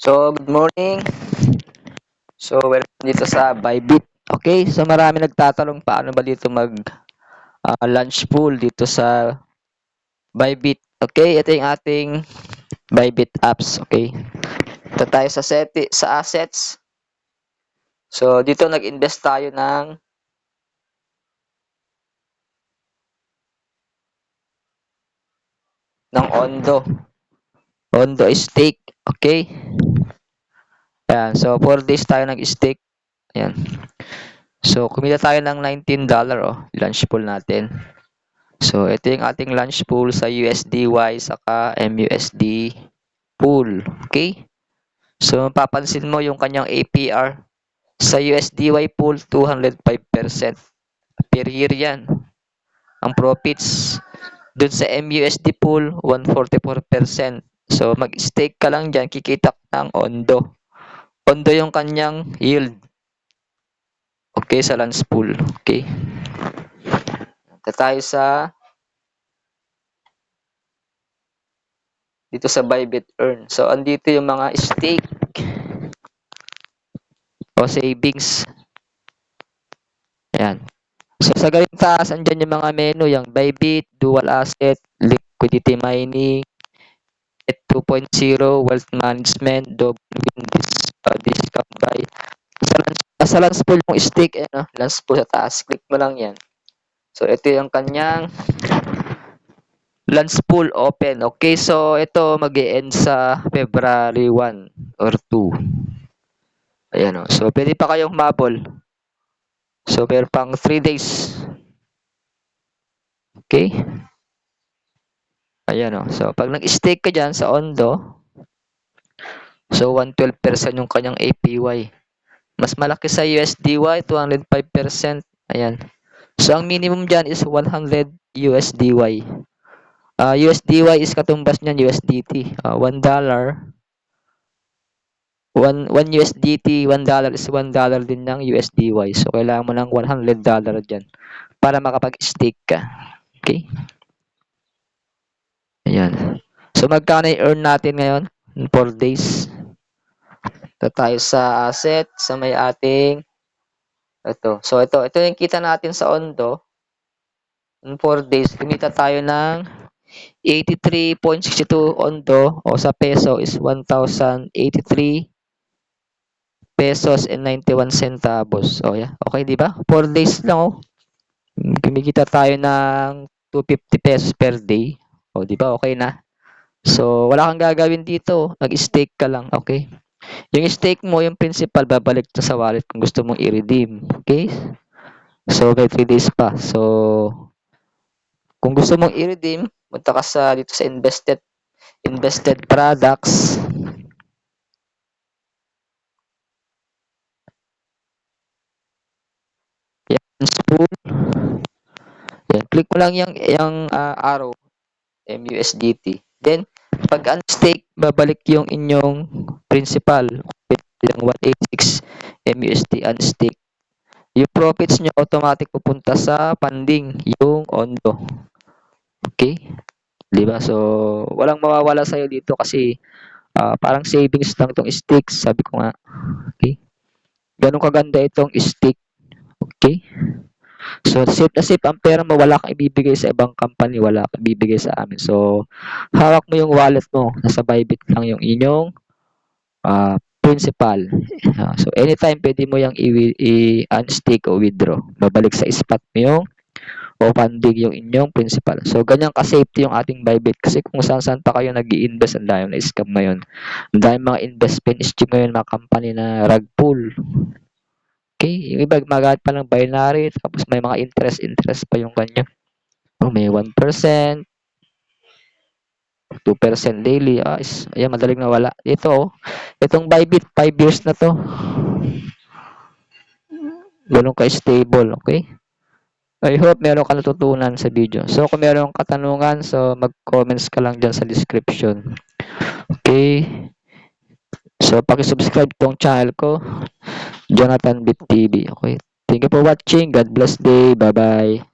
So, good morning. So, welcome dito sa Bybit. Okay, so marami nagtatanong paano ba dito mag lunch pool dito sa Bybit. Okay, ito yung ating Bybit apps. Okay, ito tayo sa assets. So, dito nag-invest tayo ng Ondo stake. Okay, ayan. So, 4 days tayo nag-stake. Ayan. So, kumita tayo ng $19 lunch pool natin. So, ito yung ating lunch pool sa USDY saka MUSD pool. Okay? So, mapapansin mo yung kanyang APR sa USDY pool, 205% per year yan. Ang profits dun sa MUSD pool, 144%. So, mag-stake ka lang dyan, kikita ka ng Ondo. Ondo yung kanyang yield. Okay, sa lunch pool. Okay? Ito tayo dito sa Bybit Earn. So, andito yung mga stake o savings. Ayan. So, sa galing taas, andyan yung mga menu, yung Bybit, Dual Asset, Liquidity Mining, Net 2.0, Wealth Management, Double Win, Discount Buy. Sa lance pool yung stake, lance pool sa taas. Click mo lang yan. So, ito yung kanyang lance pool open. Okay, so ito mag-e-end sa February 1 or 2. Ayan o. So, pwede pa kayong humabol. So, meron pang 3 days. Okay? Ayan o. So, pag nag-stake ka dyan sa Ondo, so 112% yung kanyang APY. Mas malaki sa USDY, 205%. Ayan. So, ang minimum dyan is 100 USDY. USDY is katumbas niyan USDT. $1, 1 USDT, $1 is $1 din ng USDY. So, kailangan mo ng $100 dyan para makapag-stake ka. Okay? Ayan. So, magkano i-earn natin ngayon? 4 days. Ito tayo sa asset, sa may ating ito. So, ito yung kita natin sa Ondo. In 4 days, kumita tayo ng 83.62 Ondo o sa peso is 1,083 pesos and 91 centavos. O, yeah. Okay, di ba? 4 days lang, oh. Kumikita tayo ng 250 pesos per day. O, di ba? Okay na. So, wala kang gagawin dito. Nag-stake ka lang. Okay? Yung stake mo, yung principal, babalik to sa wallet kung gusto mong i-redeem. Okay? So, may 3 days pa. So, kung gusto mong i-redeem, punta ka dito sa invested products. Yan, spool. Yan, click mo lang yung arrow, MUSDT. Then, pag unstake, babalik yung inyong principal. Yung 186 MUSD unstake. Yung profits nyo automatic pupunta sa funding, yung Ondo. Okay? Diba? So, walang mawawala sa'yo dito kasi parang savings lang itong sticks. Sabi ko nga. Okay? Ganun kaganda itong stick. Okay? So, safe na safe ang pera mo. Wala kang ibibigay sa ibang company. Wala kang ibibigay sa amin. So, hawak mo yung wallet mo. Nasa Bybit lang yung inyong principal. So, anytime pwede mo yung i-unstick o withdraw. Babalik sa spot mo yung o funding yung inyong principal. So, ganyan ka-safety yung ating Bybit. Kasi kung saan-saan pa kayo nag-i-invest, ang dami na scam ngayon. Ang dami mga investment scheme ngayon, mga company na rug pull. Okay? Yung iba, magamit pa ng binary, tapos may mga interest pa yung kanya. May 1%, 2% daily. Ayan, madaling nawala. Itong Bybit, 5 years na to. Ganun ka-stable, okay? I hope meron ka natutunan sa video. So, kung meron kang katanungan, so mag-comments ka lang dyan sa description. Okay? So, paki-subscribe tong channel ko, Jonathan Bit TV. Okay? Thank you for watching. God bless day. Bye-bye.